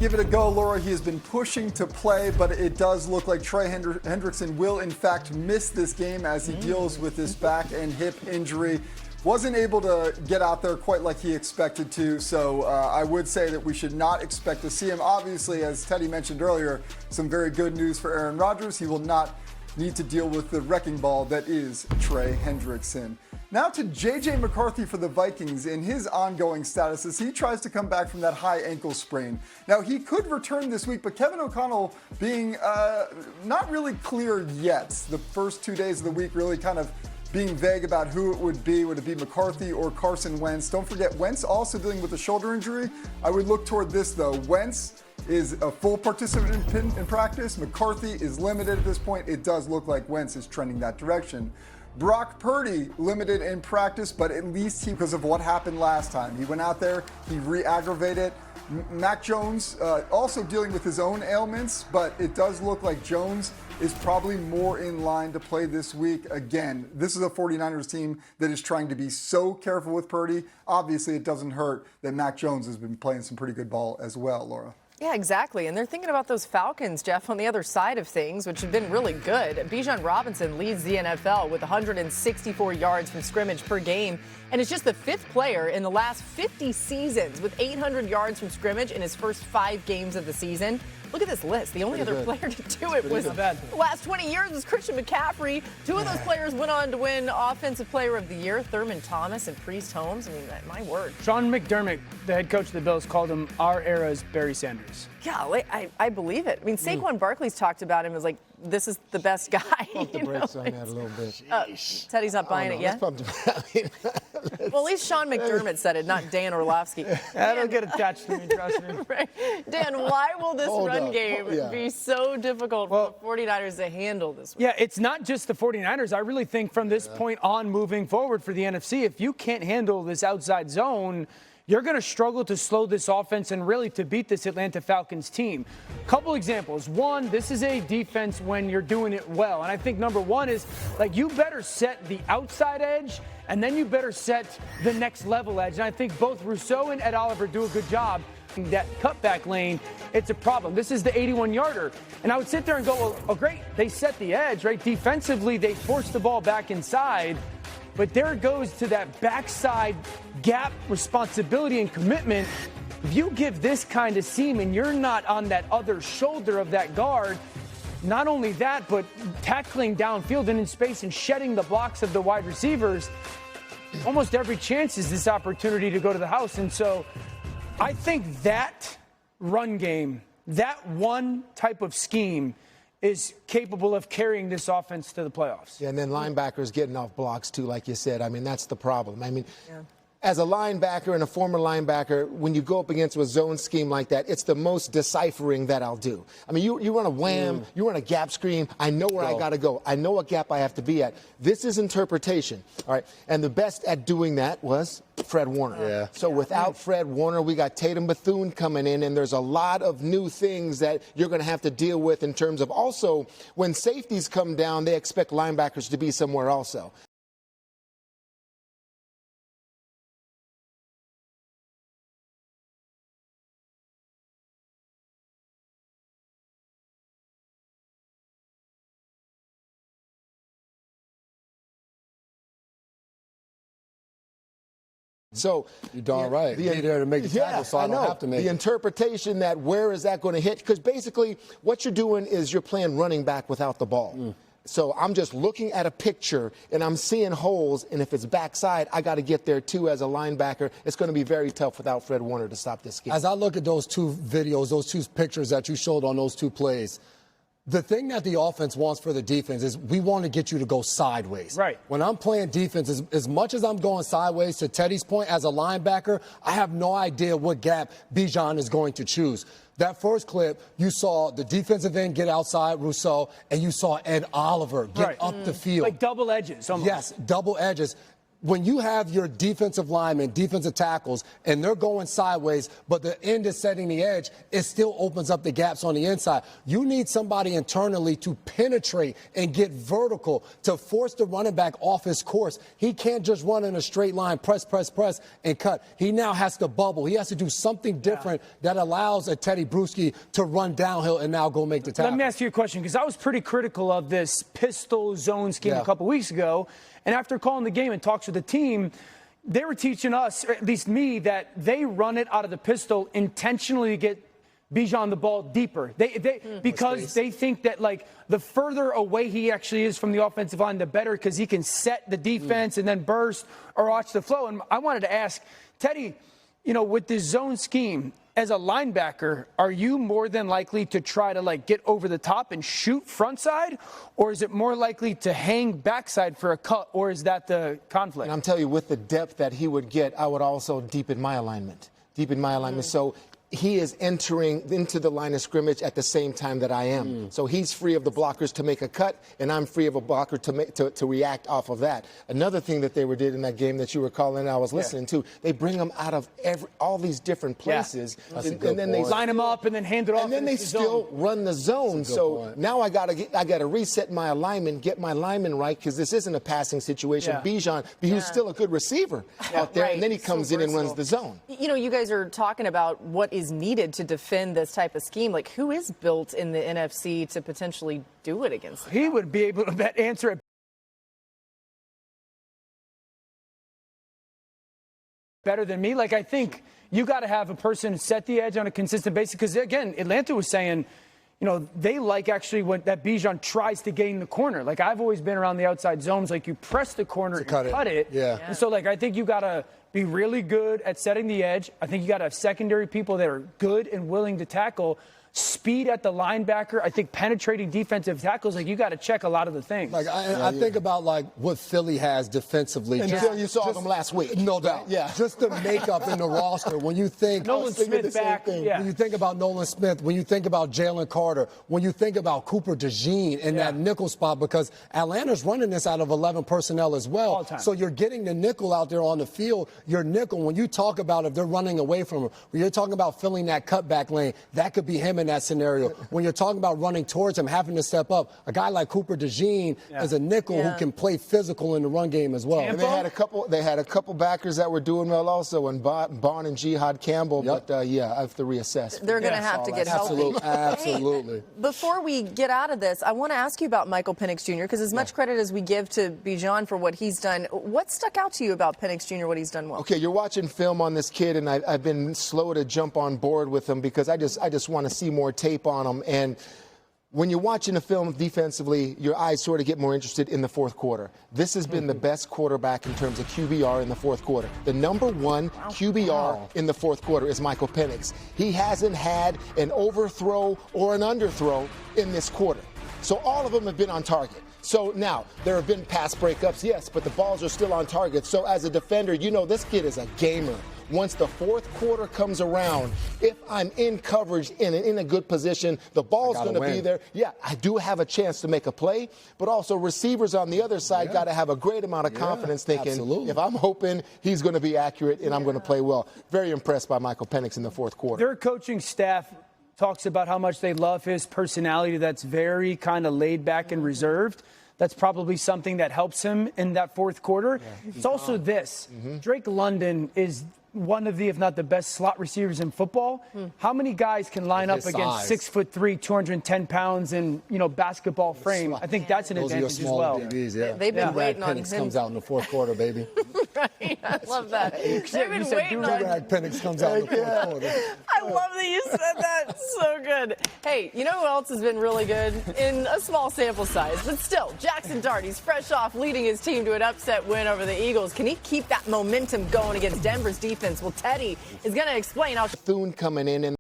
Give it a go, Laura. He has been pushing to play, but it does look like Trey Hendrickson will, in fact, miss this game as he deals with this back and hip injury. Wasn't able to get out there quite like he expected to, so I would say that we should not expect to see him. Obviously, as Teddy mentioned earlier, some very good news for Aaron Rodgers. He will not need to deal with the wrecking ball that is Trey Hendrickson. Now to J.J. McCarthy for the Vikings in his ongoing status as he tries to come back from that high ankle sprain. Now, he could return this week, but Kevin O'Connell being not really clear yet. The first 2 days of the week really kind of being vague about who it would be. Would it be McCarthy or Carson Wentz? Don't forget, Wentz also dealing with a shoulder injury. I would look toward this, though. Wentz is a full participant in practice. McCarthy is limited at this point. It does look like Wentz is trending that direction. Brock Purdy limited in practice, but at least because of what happened last time. He went out there, he re-aggravated. Mac Jones also dealing with his own ailments, but it does look like Jones is probably more in line to play this week. Again, this is a 49ers team that is trying to be so careful with Purdy. Obviously, it doesn't hurt that Mac Jones has been playing some pretty good ball as well, Laura. Yeah, exactly. And they're thinking about those Falcons, Jeff, on the other side of things, which have been really good. Bijan Robinson leads the NFL with 164 yards from scrimmage per game, and is just the fifth player in the last 50 seasons with 800 yards from scrimmage in his first 5 games of the season. Look at this list. The only other player to do it was the last 20 years was Christian McCaffrey. 2 of those players went on to win Offensive Player of the Year, Thurman Thomas and Priest Holmes. I mean, my word. Sean McDermott, the head coach of the Bills, called him our era's Barry Sanders. Yeah, I believe it. I mean, Saquon Barkley's talked about him as like, this is the best guy. Pump the brakes on that a little bit. Teddy's not buying it yet? Well, at least Sean McDermott said it, not Dan Orlovsky. That'll get attached to me, trust me. Right. Dan, why will this run game be so difficult for the 49ers to handle this week? Yeah, it's not just the 49ers. I really think from this point on moving forward for the NFC, if you can't handle this outside zone, you're going to struggle to slow this offense and really to beat this Atlanta Falcons team. Couple examples. One, this is a defense when you're doing it well. And I think number one is, like, you better set the outside edge, and then you better set the next level edge. And I think both Rousseau and Ed Oliver do a good job in that cutback lane. It's a problem. This is the 81-yarder. And I would sit there and go, well, oh, great, they set the edge, right? Defensively, they forced the ball back inside. But there it goes to that backside gap responsibility and commitment. If you give this kind of seam and you're not on that other shoulder of that guard, not only that, but tackling downfield and in space and shedding the blocks of the wide receivers, almost every chance is this opportunity to go to the house. And so I think that run game, that one type of scheme is capable of carrying this offense to the playoffs. Yeah, and then linebackers getting off blocks, too, like you said. I mean, that's the problem. I mean, as a linebacker and a former linebacker, when you go up against a zone scheme like that, it's the most deciphering that I'll do. I mean, you run a wham, you run a gap screen. I know where I got to go. I know what gap I have to be at. This is interpretation, all right? And the best at doing that was Fred Warner. Yeah. So without Fred Warner, we got Tatum Bethune coming in, and there's a lot of new things that you're going to have to deal with in terms of also when safeties come down, they expect linebackers to be somewhere also. So you're darn right. Be there to make the tackle, so I don't have to make the interpretation that where is that going to hit? Because basically what you're doing is you're playing running back without the ball. So I'm just looking at a picture and I'm seeing holes, and if it's backside, I got to get there too as a linebacker. It's going to be very tough without Fred Warner to stop this game. As I look at those 2 videos, those 2 pictures that you showed on those 2 plays, the thing that the offense wants for the defense is we want to get you to go sideways. Right. When I'm playing defense, as much as I'm going sideways, to Teddy's point, as a linebacker, I have no idea what gap Bijan is going to choose. That first clip, you saw the defensive end get outside Rousseau, and you saw Ed Oliver get up the field. Like double edges almost. Yes, double edges. when you have your defensive linemen, defensive tackles, and they're going sideways, but the end is setting the edge, it still opens up the gaps on the inside. You need somebody internally to penetrate and get vertical to force the running back off his course. He can't just run in a straight line, press, and cut. He now has to bubble. He has to do something different that allows a Teddy Bruschi to run downhill and now go make the tackle. Let me ask you a question, because I was pretty critical of this pistol zone scheme a couple weeks ago. And after calling the game and talks with the team, they were teaching us, or at least me, that they run it out of the pistol intentionally to get Bijan the ball deeper. Because they think that, like, the further away he actually is from the offensive line, the better, because he can set the defense and then burst or watch the flow. And I wanted to ask, Teddy, you know, with this zone scheme, as a linebacker, are you more than likely to try to, like, get over the top and shoot front side, or is it more likely to hang backside for a cut, or is that the conflict? And I'm telling you, with the depth that he would get, I would also deepen my alignment. So he is entering into the line of scrimmage at the same time that I am. So he's free of the blockers to make a cut, and I'm free of a blocker to react off of that. Another thing that they did in that game that you were calling, I was listening to, they bring them out of all these different places, and then they line them up and then hand it off. And then they still run the zone. So now I gotta reset my alignment, get my lineman right, because this isn't a passing situation. Bijan, who's still a good receiver out there, and then he comes in and runs the zone. You know, you guys are talking about what is needed to defend this type of scheme. Like, who is built in the NFC to potentially do it against them? He would be able to answer it better than me. Like, I think you got to have a person set the edge on a consistent basis, because, again, Atlanta was saying, you know, they like actually when that Bijan tries to gain the corner. Like, I've always been around the outside zones. Like, you press the corner and cut it. And so, like, I think you got to be really good at setting the edge. I think you got to have secondary people that are good and willing to tackle. Speed at the linebacker. I think penetrating defensive tackles, like, you got to check a lot of the things. Like, I think about, like, what Philly has defensively. Until you saw them last week. No doubt. Just the makeup in the roster. When you think Nolan Smith back. When you think about Nolan Smith, when you think about Jalen Carter, when you think about Cooper DeJean in that nickel spot, because Atlanta's running this out of 11 personnel as well. So you're getting the nickel out there on the field. Your nickel, when you talk about if they're running away from him, when you're talking about filling that cutback lane, that could be him in that scenario. When you're talking about running towards him, having to step up, a guy like Cooper DeJean is a nickel who can play physical in the run game as well. And they had a couple backers that were doing well also, and Bond and Jihad Campbell. But I have to reassess. They're going to have to get healthy. Absolutely. Hey, before we get out of this, I want to ask you about Michael Penix Jr., because as much credit as we give to Bijan for what he's done, what stuck out to you about Penix Jr., what he's done well? Okay, you're watching film on this kid, and I've been slow to jump on board with him because I just want to see more tape on him. And when you're watching a film defensively, your eyes sort of get more interested in the fourth quarter. This has been the best quarterback in terms of QBR in the fourth quarter. The number one QBR in the fourth quarter is Michael Penix. He hasn't had an overthrow or an underthrow in this quarter. So all of them have been on target. So now, there have been pass breakups, yes, but the balls are still on target. So as a defender, you know this kid is a gamer. Once the fourth quarter comes around, if I'm in coverage in a good position, the ball's going to be there. Yeah, I do have a chance to make a play, but also receivers on the other side got to have a great amount of confidence thinking, if I'm hoping he's going to be accurate and I'm going to play well. Very impressed by Michael Penix in the fourth quarter. Their coaching staff talks about how much they love his personality that's very kind of laid back and reserved. That's probably something that helps him in that fourth quarter. It's also this. Drake London is one of the, if not the best slot receivers in football. How many guys can line up against 6'3", 210 pounds and, you know, basketball frame? I think that's an advantage as well. DBs, They've been waiting on him. Penix comes out in the fourth quarter, baby. Right, I love that. They've been waiting on him. Penix comes out in the fourth quarter. I love that you said that. So good. Hey, you know who else has been really good? In a small sample size, but still, Jackson Dart. He's fresh off leading his team to an upset win over the Eagles. Can he keep that momentum going against Denver's defense? Well, Teddy is going to explain how. Thune coming in.